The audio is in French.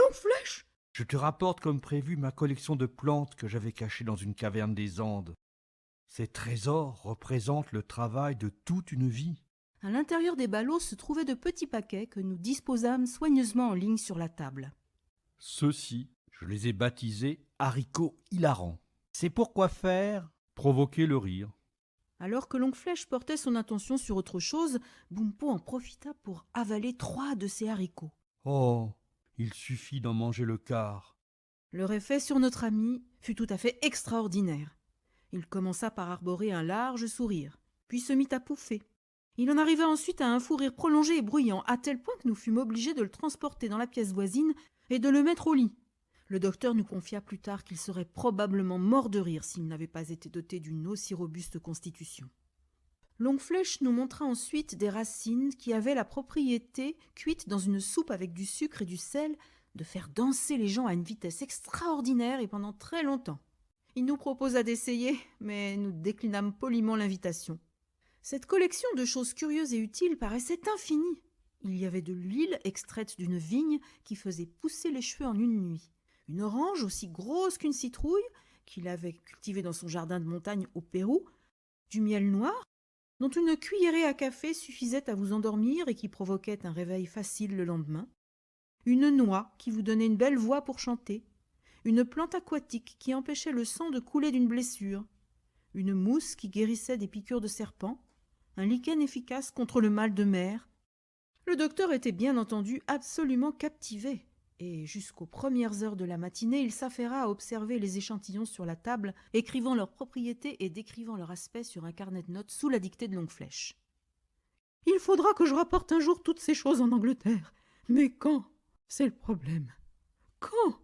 Longue Flèche! Je te rapporte comme prévu ma collection de plantes que j'avais cachées dans une caverne des Andes. Ces trésors représentent le travail de toute une vie. À l'intérieur des ballots se trouvaient de petits paquets que nous disposâmes soigneusement en ligne sur la table. Ceux-ci, je les ai baptisés haricots hilarants. C'est pourquoi faire provoquer le rire. Alors que Longue Flèche portait son attention sur autre chose, Bumpo en profita pour avaler 3 de ces haricots. Oh, il suffit d'en manger le quart. Leur effet sur notre ami fut tout à fait extraordinaire. Il commença par arborer un large sourire, puis se mit à pouffer. Il en arriva ensuite à un fou rire prolongé et bruyant, à tel point que nous fûmes obligés de le transporter dans la pièce voisine et de le mettre au lit. Le docteur nous confia plus tard qu'il serait probablement mort de rire s'il n'avait pas été doté d'une aussi robuste constitution. Longue Flèche nous montra ensuite des racines qui avaient la propriété, cuites dans une soupe avec du sucre et du sel, de faire danser les gens à une vitesse extraordinaire et pendant très longtemps. Il nous proposa d'essayer, mais nous déclinâmes poliment l'invitation. Cette collection de choses curieuses et utiles paraissait infinie. Il y avait de l'huile extraite d'une vigne qui faisait pousser les cheveux en une nuit, une orange aussi grosse qu'une citrouille qu'il avait cultivée dans son jardin de montagne au Pérou, du miel noir dont une cuillerée à café suffisait à vous endormir et qui provoquait un réveil facile le lendemain, une noix qui vous donnait une belle voix pour chanter, une plante aquatique qui empêchait le sang de couler d'une blessure, une mousse qui guérissait des piqûres de serpents, un lichen efficace contre le mal de mer. Le docteur était bien entendu absolument captivé, et jusqu'aux premières heures de la matinée, il s'affaira à observer les échantillons sur la table, écrivant leurs propriétés et décrivant leur aspect sur un carnet de notes sous la dictée de Longue Flèche. « Il faudra que je rapporte un jour toutes ces choses en Angleterre. Mais quand? C'est le problème. Quand?